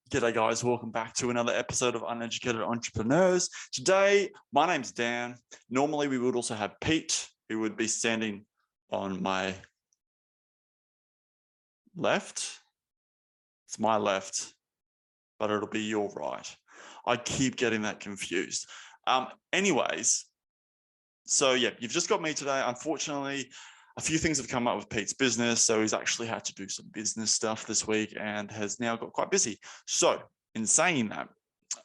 G'day guys, welcome back to another episode of Uneducated Entrepreneurs. Today, my name's Dan. Normally we would also have Pete, who would be standing on my left. It's my left, but it'll be your right. I keep getting that confused. Anyways, so yeah, you've just got me today. Unfortunately, a few things have come up with Pete's business, so he's actually had to do some business stuff this week and has now got quite busy. So in saying that,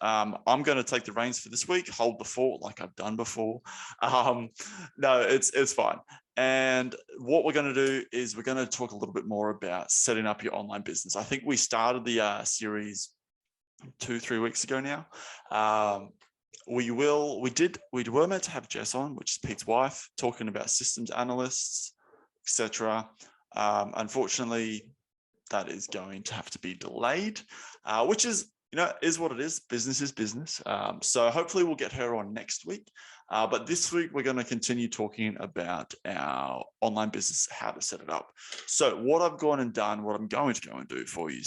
I'm going to take the reins for this week, hold the fort like I've done before. No, it's fine. And what we're going to do is we're going to talk a little bit more about setting up your online business. I think we started the series 2-3 weeks ago now. We were meant to have Jess on, which is Pete's wife, talking about systems analysts, etc. Unfortunately, that is going to have to be delayed, which is what it is. Business is business. So hopefully we'll get her on next week. But this week we're going to continue talking about our online business, how to set it up. So what I've gone and done, what I'm going to go and do for you,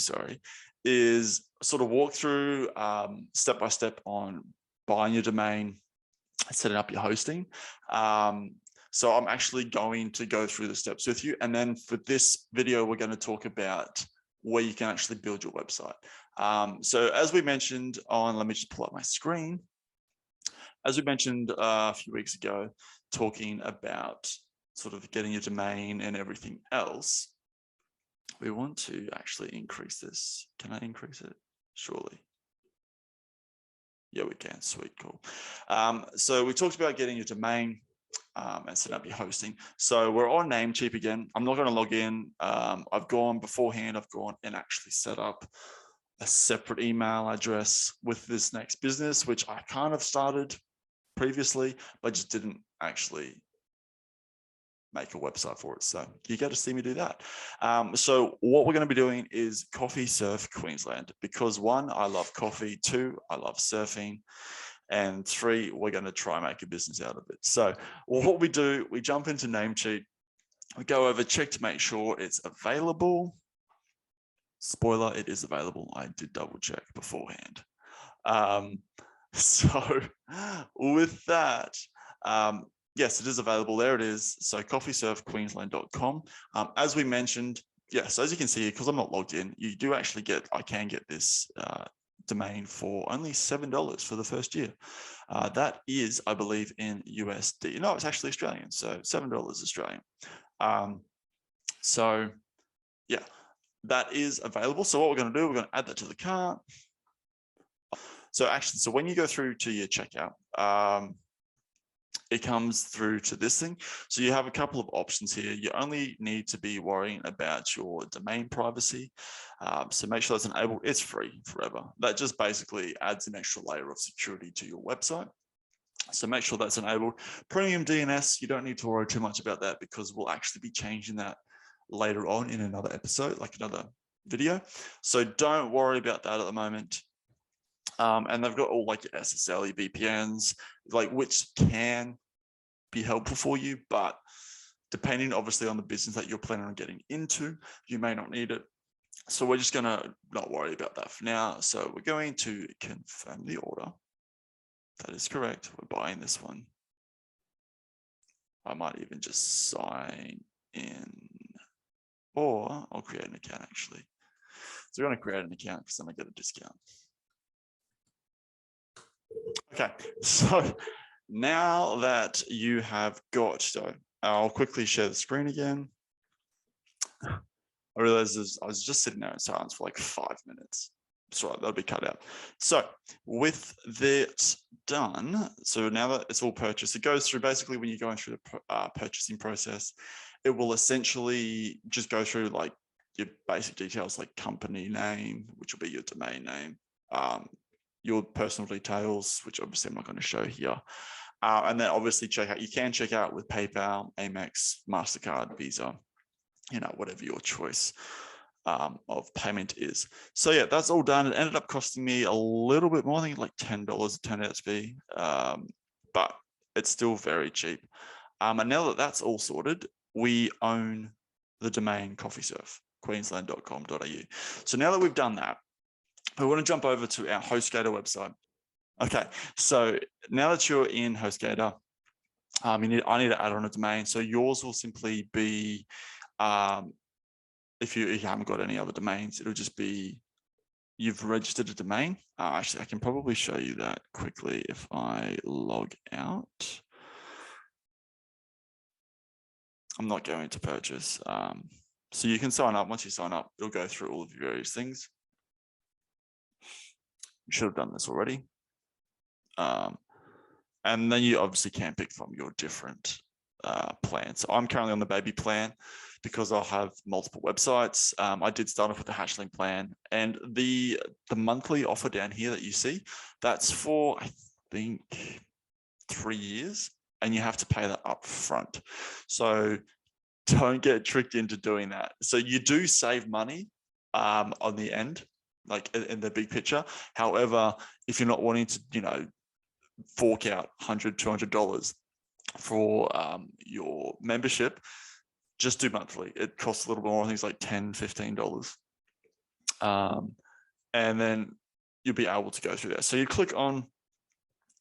is sort of walk through step by step on buying your domain, setting up your hosting. So I'm actually going to go through the steps with you. And then for this video, we're going to talk about where you can actually build your website. So as we mentioned let me just pull up my screen. As we mentioned a few weeks ago, talking about sort of getting your domain and everything else, we want to actually increase this. Can I increase it? Surely. Yeah, we can. Sweet, cool. So we talked about getting your domain and setting up your hosting. So we're on Namecheap again. I'm not going to log in. I've gone and actually set up a separate email address with this next business, which I kind of started previously, but just didn't actually make a website for it. So you get to see me do that. So what we're going to be doing is Coffee Surf Queensland, because 1, I love coffee, 2, I love surfing, and 3, we're going to try and make a business out of it. So what we do, we jump into Namecheap, we go over, check to make sure it's available. Spoiler, it is available. I did double check beforehand. So with that, yes, it is available. There it is. So coffeesurfqueensland.com. As we mentioned, yes, as you can see, because I'm not logged in, you do actually I can get this domain for only $7 for the first year. That is, I believe, in USD. No, it's actually Australian. So $7 Australian. So yeah, that is available. So what we're going to do, we're going to add that to the cart. So when you go through to your checkout, it comes through to this thing. So you have a couple of options here. You only need to be worrying about your domain privacy. So make sure that's enabled. It's free forever. That just basically adds an extra layer of security to your website. So make sure that's enabled. Premium DNS, you don't need to worry too much about that, because we'll actually be changing that later on in another episode, like another video. So don't worry about that at the moment. And they've got all like your SSL, your VPNs, which can be helpful for you, but depending obviously on the business that you're planning on getting into, you may not need it. So we're just going to not worry about that for now. So we're going to confirm the order. That is correct. We're buying this one. I might even just sign in, or I'll create an account actually. So we're going to create an account because then I get a discount. Okay, so now that you have got, so I'll quickly share the screen again. I realized I was just sitting there in silence for like 5 minutes. Sorry, that'll be cut out. So with that done, so now that it's all purchased, it goes through basically when you're going through the purchasing process, it will essentially just go through like your basic details, like company name, which will be your domain name, your personal details, which obviously I'm not going to show here. And then obviously you can check out with PayPal, Amex, MasterCard, Visa, whatever your choice of payment is. So yeah, that's all done. It ended up costing me a little bit more, I think like $10 to turn out to be, but it's still very cheap. And now that that's all sorted, we own the domain coffeesurfqueensland.com.au. So now that we've done that, We want to jump over to our HostGator website. Okay, so now that you're in HostGator, I need to add on a domain. So yours will simply be, if you haven't got any other domains, it'll just be you've registered a domain. Actually, I can probably show you that quickly if I log out. I'm not going to purchase. So you can sign up. Once you sign up, it'll go through all of your various things. You should have done this already. And then you obviously can pick from your different plans. So I'm currently on the baby plan because I'll have multiple websites. I did start off with the Hashlink plan, and the monthly offer down here that you see, that's for, I think, 3 years, and you have to pay that up front. So don't get tricked into doing that. So you do save money on the end, like in the big picture. However, if you're not wanting to, fork out $100, $200 for your membership, just do monthly. It costs a little bit more, I think it's like $10, $15. And then you'll be able to go through that. So you click on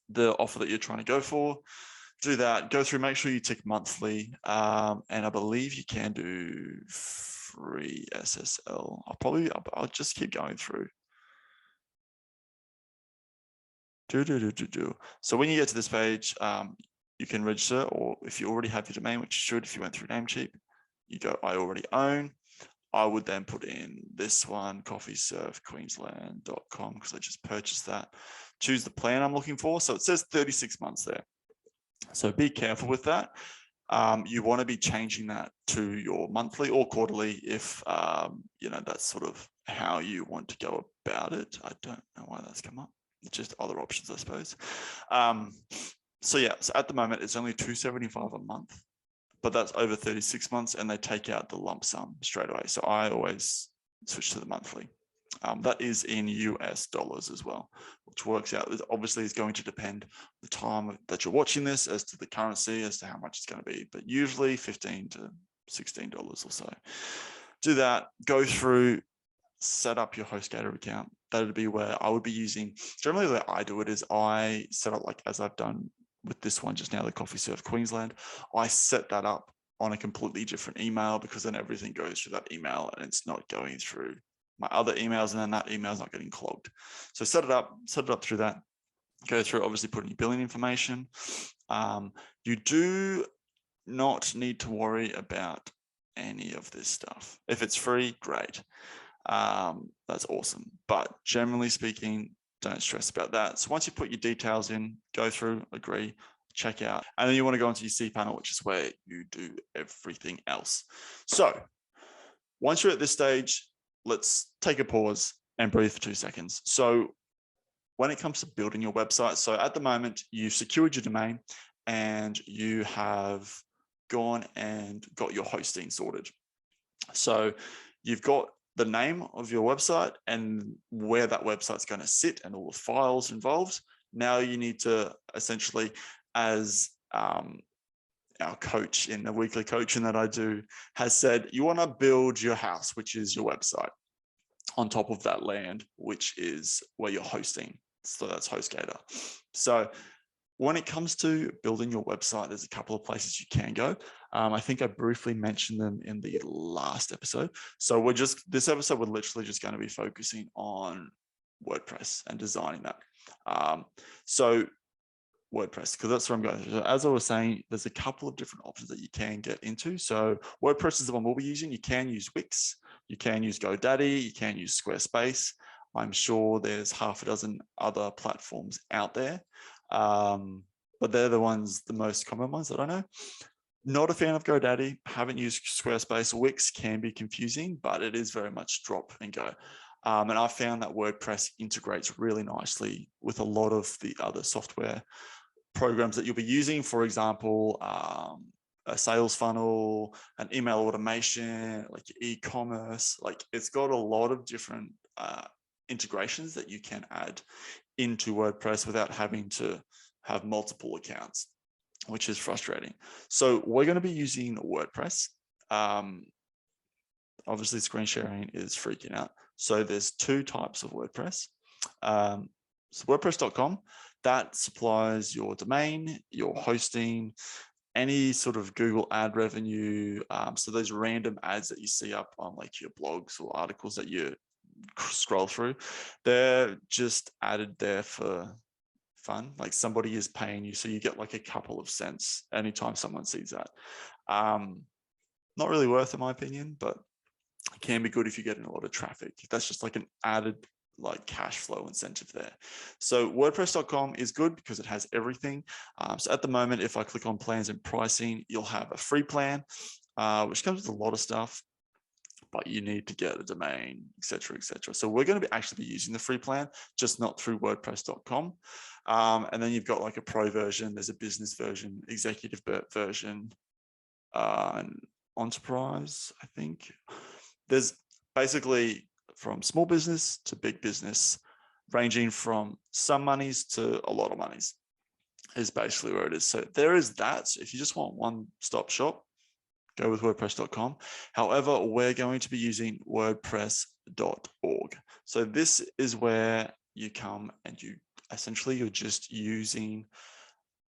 the offer that you're trying to go for, do that, go through, make sure you tick monthly. And I believe you can do free SSL. I'll just keep going through. So when you get to this page, you can register, or if you already have your domain, which you should if you went through Namecheap, you go, I already own. I would then put in this one, coffeesurfqueensland.com, because I just purchased that. Choose the plan I'm looking for. So it says 36 months there. So be careful with that. You want to be changing that to your monthly or quarterly if, that's sort of how you want to go about it. I don't know why that's come up. It's just other options, I suppose. So at the moment, it's only $275 a month, but that's over 36 months, and they take out the lump sum straight away. So I always switch to the monthly. That is in US dollars as well, which works out. Obviously, it's going to depend the time that you're watching this as to the currency, as to how much it's going to be, but usually $15 to $16 or so. Do that, go through, set up your HostGator account. That would be where I would be using. Generally, the way I do it is I set up, like as I've done with this one just now, the Coffee Surf Queensland. I set that up on a completely different email, because then everything goes through that email and it's not going through my other emails, and then that email is not getting clogged. So set it up through that. Go through, obviously put in your billing information. You do not need to worry about any of this stuff. If it's free, great. That's awesome. But generally speaking, don't stress about that. So once you put your details in, go through, agree, check out, and then you want to go into your cPanel, which is where you do everything else. So once you're at this stage, let's take a pause and breathe for 2 seconds. So when it comes to building your website, so at the moment, you've secured your domain and you have gone and got your hosting sorted. So you've got the name of your website and where that website's going to sit and all the files involved. Now you need to essentially, as our coach in the weekly coaching that I do has said, you want to build your house, which is your website, on top of that land, which is where you're hosting. So that's HostGator. So when it comes to building your website, there's a couple of places you can go. I think I briefly mentioned them in the last episode. So this episode, we're literally just going to be focusing on WordPress and designing that. So WordPress, because that's where I'm going. So as I was saying, there's a couple of different options that you can get into. So WordPress is the one we'll be using. You can use Wix, you can use GoDaddy, you can use Squarespace. I'm sure there's half a dozen other platforms out there, but they're the most common ones that I know. Not a fan of GoDaddy, haven't used Squarespace. Wix can be confusing, but it is very much drop and go. And I found that WordPress integrates really nicely with a lot of the other software programs that you'll be using. For example, a sales funnel, an email automation, like e-commerce. Like it's got a lot of different integrations that you can add into WordPress without having to have multiple accounts, which is frustrating. So we're going to be using WordPress. Obviously, screen sharing is freaking out. So there's two types of WordPress. So WordPress.com, that supplies your domain, your hosting, any sort of Google ad revenue. So those random ads that you see up on like your blogs or articles that you scroll through, they're just added there for fun. Like somebody is paying you, so you get like a couple of cents anytime someone sees that. Not really worth, in my opinion, but it can be good if you're getting a lot of traffic. That's just like an added like cash flow incentive there. So WordPress.com is good because it has everything. So at the moment, if I click on plans and pricing, you'll have a free plan, which comes with a lot of stuff, but you need to get a domain, etc., etc. So we're going to actually be using the free plan, just not through WordPress.com. And then you've got like a pro version, there's a business version, executive version, and enterprise, I think. There's basically from small business to big business, ranging from some monies to a lot of monies is basically where it is. So there is that. So if you just want one-stop shop, go with WordPress.com. However, we're going to be using WordPress.org. So this is where you come and you essentially you're just using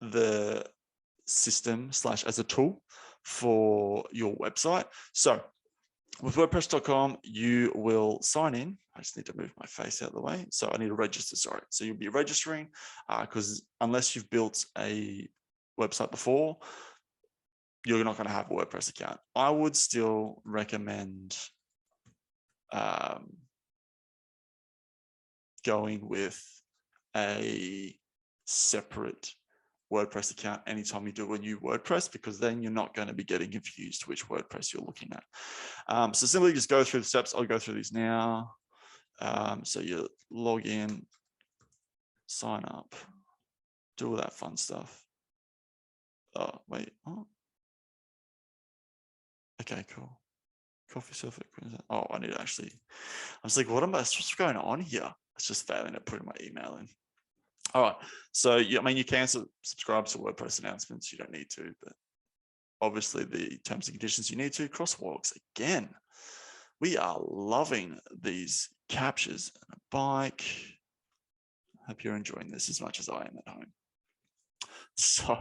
the system / as a tool for your website. So with WordPress.com, you will sign in. I just need to move my face out of the way. So I need to register, sorry. So you'll be registering because unless you've built a website before, you're not going to have a WordPress account. I would still recommend going with a separate WordPress account anytime you do a new WordPress, because then you're not going to be getting confused which WordPress you're looking at. So simply just go through the steps. I'll go through these now. So you log in, sign up, do all that fun stuff. Oh, wait. Oh. Okay, cool. Coffee Surf at Queensland. Oh, I need to actually, I was like, what's going on here? It's just failing at putting my email in. All right. So, yeah, I mean, you can subscribe to WordPress announcements. You don't need to, but obviously the terms and conditions you need to. Crosswalks, again, we are loving these captures. And a bike. I hope you're enjoying this as much as I am at home. So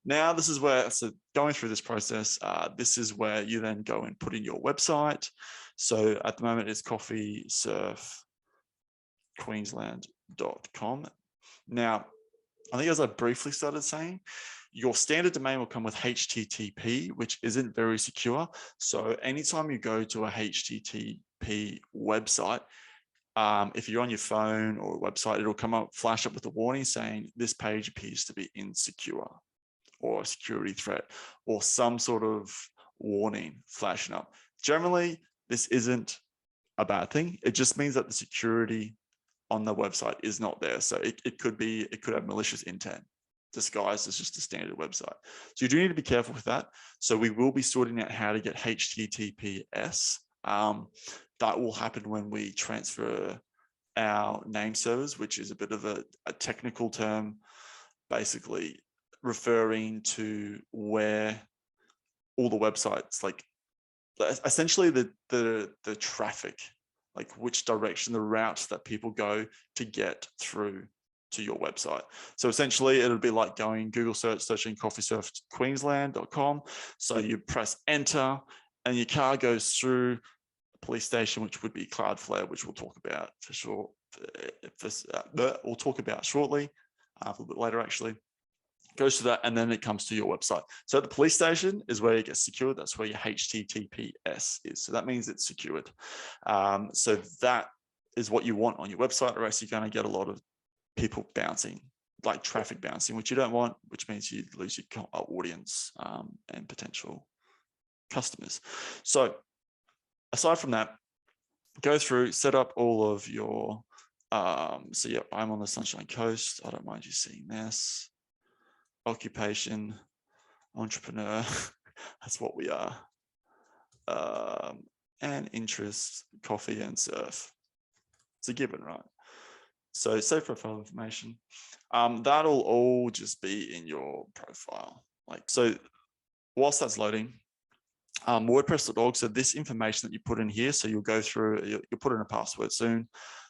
now this is where, so going through this process, this is where you then go and put in your website. So at the moment it's coffeesurfqueensland.com. Now, I think as I briefly started saying, your standard domain will come with HTTP, which isn't very secure. So anytime you go to a HTTP website, if you're on your phone or a website, it'll come up, flash up with a warning saying this page appears to be insecure or a security threat or some sort of warning flashing up. Generally, this isn't a bad thing. It just means that the security on the website is not there. So it could have malicious intent disguised as just a standard website. So you do need to be careful with that. So we will be sorting out how to get HTTPS. That will happen when we transfer our name servers, which is a bit of a technical term, basically referring to where all the websites, like essentially the traffic, like which direction, the routes that people go to get through to your website. So essentially it'll be like going Google searching coffeesurfqueensland.com. So you press enter and your car goes through police station, which would be Cloudflare, which we'll talk about for sure. We'll talk about shortly, a little bit later actually. Goes to that, and then it comes to your website. So the police station is where it gets secured. That's where your HTTPS is. So that means it's secured. So that is what you want on your website, or else you're going to get a lot of people bouncing, like traffic bouncing, which you don't want, which means you lose your audience and potential customers. So aside from that, go through, set up all of your, so yeah, I'm on the Sunshine Coast. I don't mind you seeing this. Occupation, entrepreneur, that's what we are. And interest, coffee and surf. It's a given, right? So save profile information. That'll all just be in your profile. Like, so whilst that's loading, WordPress.org. So this information that you put in here, so you'll go through, you'll put in a password soon.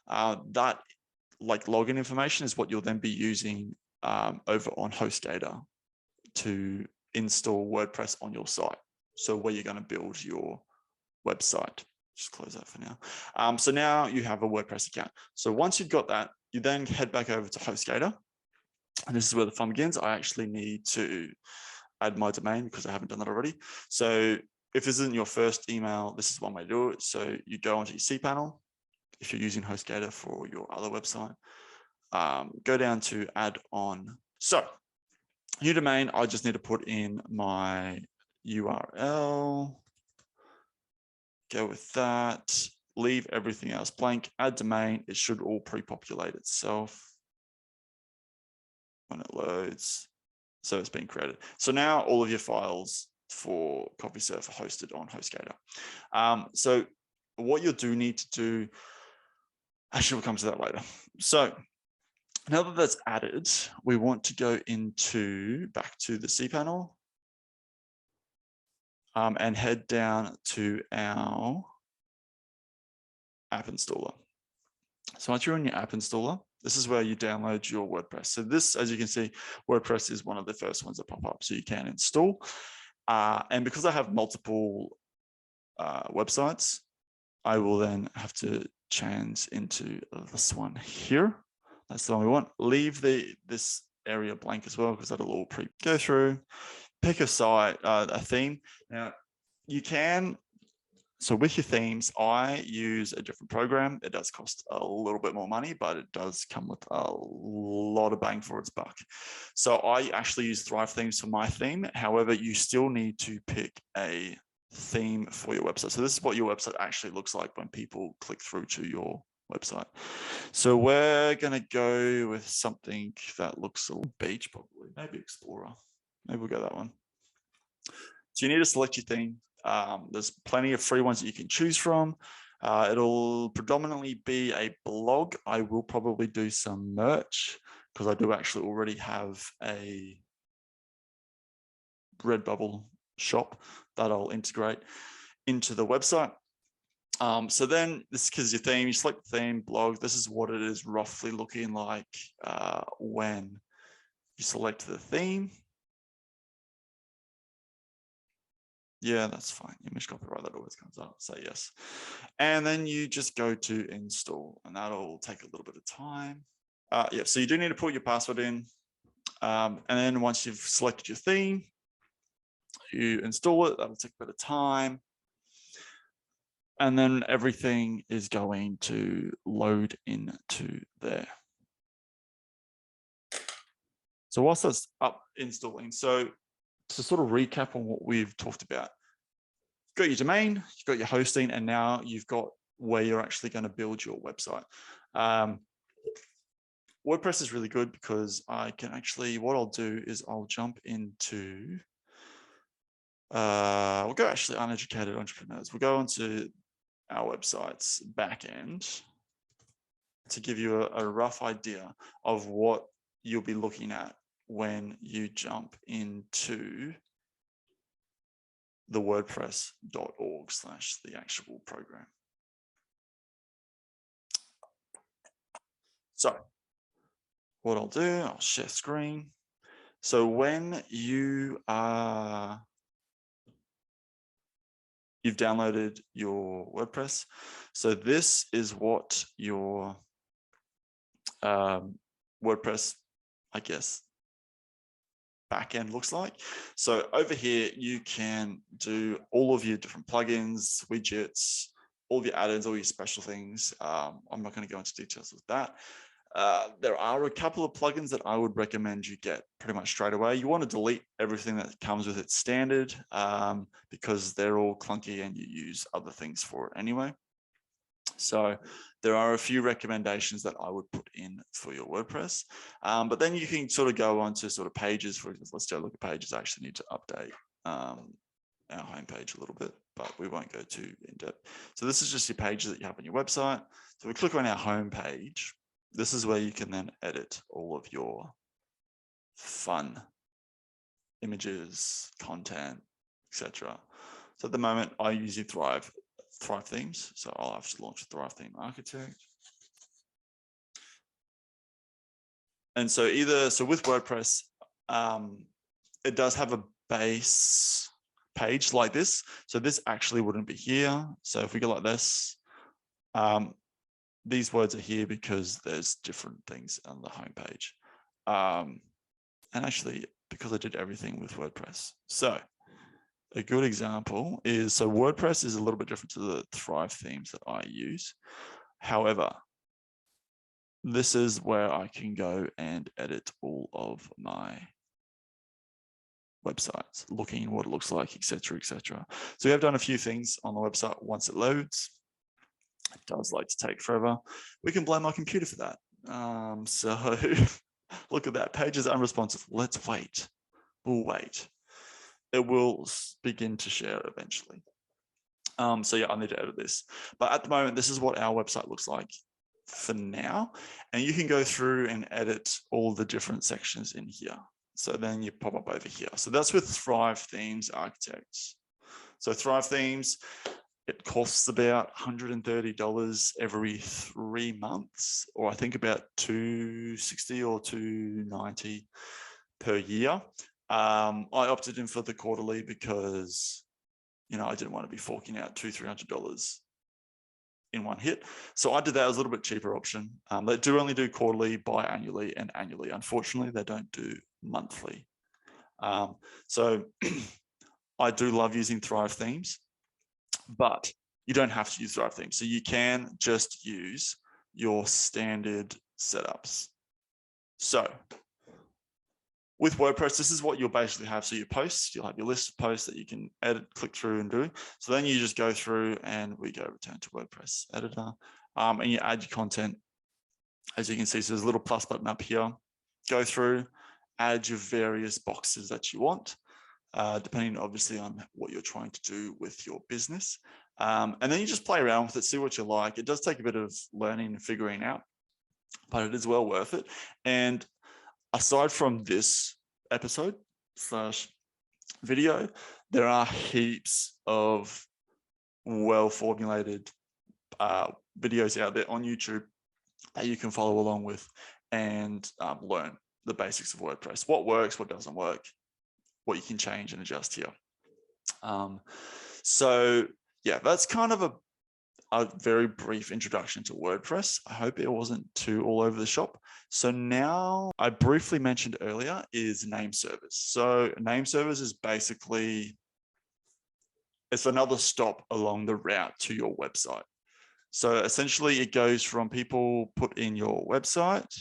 That like login information is what you'll then be using over on HostGator to install WordPress on your site. So where you're going to build your website. Just close that for now. So now you have a WordPress account. So once you've got that, you then head back over to HostGator. And this is where the fun begins. I actually need to add my domain because I haven't done that already. So if this isn't your first email, this is one way to do it. So you go onto your cPanel. If you're using HostGator for your other website, go down to add on. So new domain, I just need to put in my URL. Go with that. Leave everything else blank. Add domain. It should all pre-populate itself when it loads. So it's been created. So now all of your files for CopySurf are hosted on HostGator. So what you do need to do, actually we'll come to that later. So now that that's added, we want to go back to the cPanel and head down to our app installer. So once you're in your app installer, this is where you download your WordPress. So this, as you can see, WordPress is one of the first ones that pop up, so you can install. And because I have multiple websites, I will then have to change into this one here. That's the one we want. Leave this area blank as well, because that'll all go through. Pick a site, a theme. Now you can. So with your themes, I use a different program. It does cost a little bit more money, but it does come with a lot of bang for its buck. So I actually use Thrive Themes for my theme. However, you still need to pick a theme for your website. So this is what your website actually looks like when people click through to your website. So we're going to go with something that looks a little beach, probably, maybe Explorer. Maybe we'll go that one. So you need to select your theme. There's plenty of free ones that you can choose from. It'll predominantly be a blog. I will probably do some merch because I do actually already have a Redbubble shop that I'll integrate into the website. So then this is your theme, you select the theme, blog. This is what it is roughly looking like when you select the theme. Yeah, that's fine. Image copyright, that always comes up. Say yes. And then you just go to install, and that'll take a little bit of time. Yeah, so you do need to put your password in. And then once you've selected your theme, you install it. That'll take a bit of time. And then everything is going to load into there. So whilst that's up installing, so to sort of recap on what we've talked about, you've got your domain, you've got your hosting, and now you've got where you're actually going to build your website. WordPress is really good because I can actually, what I'll do is I'll jump into, we'll go actually uneducated entrepreneurs. We'll go into our website's backend to give you a rough idea of what you'll be looking at when you jump into the WordPress.org / the actual program. So what I'll do, I'll share screen. So when you've downloaded your WordPress, so this is what your WordPress, I guess, backend looks like. So over here, you can do all of your different plugins, widgets, all of your add-ins, all your special things. I'm not going to go into details with that. There are a couple of plugins that I would recommend you get pretty much straight away. You want to delete everything that comes with it standard because they're all clunky and you use other things for it anyway. So there are a few recommendations that I would put in for your WordPress, but then you can sort of go on to sort of pages. For example, let's go look at pages. I actually need to update our homepage a little bit, but we won't go too in depth. So this is just your pages that you have on your website. So we click on our homepage. This is where you can then edit all of your fun images, content, etc. So at the moment, I'm using Thrive themes. So I'll have to launch Thrive Theme Architect. And so with WordPress, it does have a base page like this. So this actually wouldn't be here. So if we go like this, these words are here because there's different things on the homepage. And actually, because I did everything with WordPress. So a good example is, so WordPress is a little bit different to the Thrive themes that I use. However, this is where I can go and edit all of my websites, looking at what it looks like, etc., etc. So we have done a few things on the website once it loads. It does like to take forever. We can blame our computer for that. So look at that, page is unresponsive. Let's wait. We'll wait. It will begin to share eventually. So yeah, I need to edit this. But at the moment, this is what our website looks like for now. And you can go through and edit all the different sections in here. So then you pop up over here. So that's with Thrive Themes Architects. So Thrive Themes, it costs about $130 every 3 months, or I think about $260 or $290 per year. I opted in for the quarterly because, you know, I didn't want to be forking out $200-300 in one hit. So I did that as a little bit cheaper option. They do only do quarterly, biannually, and annually. Unfortunately, they don't do monthly. So I do love using Thrive themes, but you don't have to use Thrive themes. So you can just use your standard setups. So with WordPress, this is what you'll basically have. So your posts, you'll have your list of posts that you can edit, click through and do. So then you just go through and we go return to WordPress editor, and you add your content. As you can see, so there's a little plus button up here. Go through, add your various boxes that you want, depending obviously on what you're trying to do with your business. And then you just play around with it, see what you like. It does take a bit of learning and figuring out, but it is well worth it. And aside from this episode / video, there are heaps of well-formulated videos out there on YouTube that you can follow along with and learn the basics of WordPress, what works, what doesn't work, what you can change and adjust here. So yeah, that's kind of a very brief introduction to WordPress. I hope it wasn't too all over the shop. So now, I briefly mentioned earlier is name servers. So name servers is basically, it's another stop along the route to your website. So essentially it goes from people put in your website,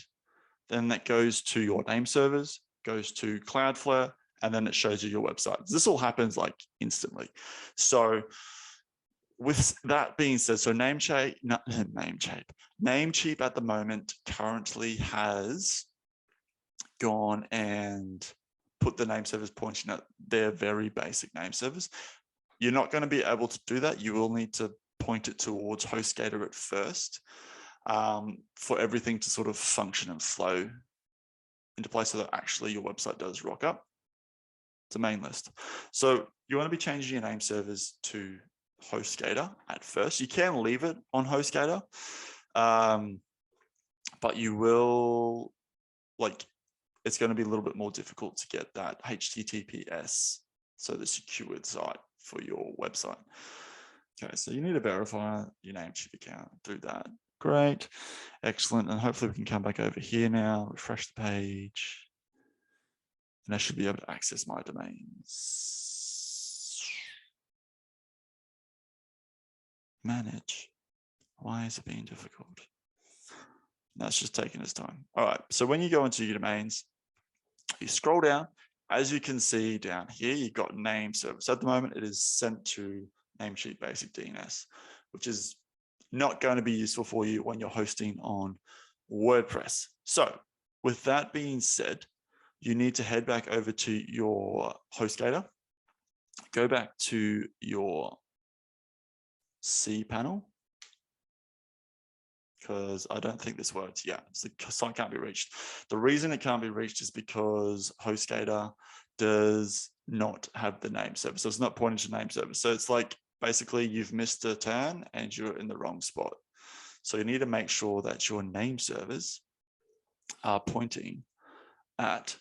then that goes to your name servers, goes to Cloudflare, and then it shows you your website. This all happens like instantly. So with that being said, so Namecheap at the moment currently has gone and put the name servers pointing at their very basic name servers. You're not going to be able to do that. You will need to point it towards HostGator at first for everything to sort of function and flow into place so that actually your website does rock up. It's a main list. So you want to be changing your name servers to HostGator at first. You can leave it on HostGator, but you will, like, it's going to be a little bit more difficult to get that HTTPS, so the secured site for your website. Okay, so you need to verify your Namecheap account through that. Great, excellent. And hopefully we can come back over here now, refresh the page, and I should be able to access my domains. Manage. Why is it being difficult? That's just taking its time. All right, so when you go into your domains, you scroll down. As you can see down here, you've got name service. At the moment, it is sent to Namecheap Basic DNS, which is not going to be useful for you when you're hosting on WordPress. So with that being said, you need to head back over to your HostGator, go back to your cPanel, because I don't think this works. Yeah, so the site can't be reached. The reason it can't be reached is because HostGator does not have the name server. So it's not pointing to name server. So it's like basically you've missed a turn and you're in the wrong spot. So you need to make sure that your name servers are pointing at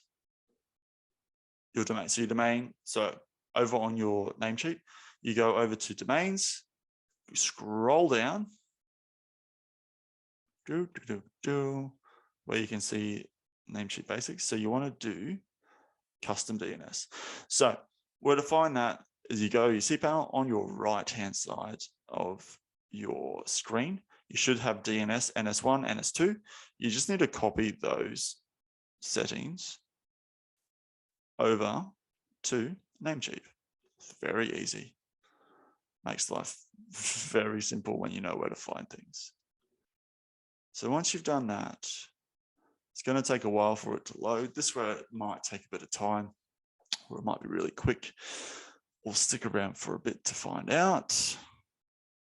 your domain. So your domain, so over on your name sheet, you go over to domains, you scroll down, where you can see Namecheap basics. So you want to do custom DNS. So where to find that is you go your cPanel on your right hand side of your screen. You should have DNS, NS1, NS2. You just need to copy those settings over to Namecheap. It's very easy. Makes life very simple when you know where to find things. So once you've done that, it's going to take a while for it to load. This way it might take a bit of time, or it might be really quick. We'll stick around for a bit to find out.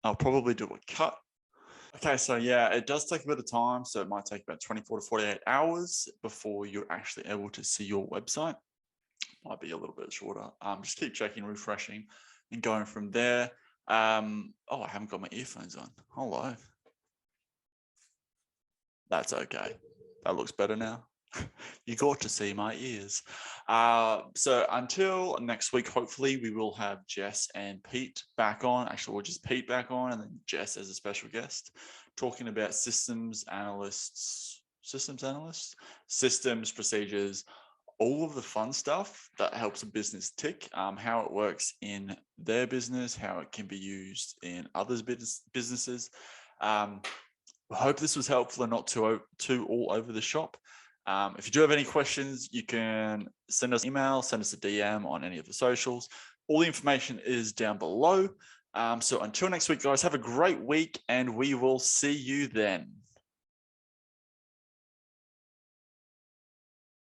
I'll probably do a cut. Okay, so yeah, it does take a bit of time. So it might take about 24 to 48 hours before you're actually able to see your website. Might be a little bit shorter. Just keep checking, refreshing, and going from there. Oh, I haven't got my earphones on. Hello. That's okay. That looks better now. You got to see my ears. So until next week, hopefully we will have Jess and Pete back on. Actually, we'll just Pete back on and then Jess as a special guest, talking about systems procedures, all of the fun stuff that helps a business tick, how it works in their business, how it can be used in others' businesses. I hope this was helpful and not too all over the shop. If you do have any questions, you can send us an email, send us a DM on any of the socials. All the information is down below. So until next week, guys, have a great week and we will see you then.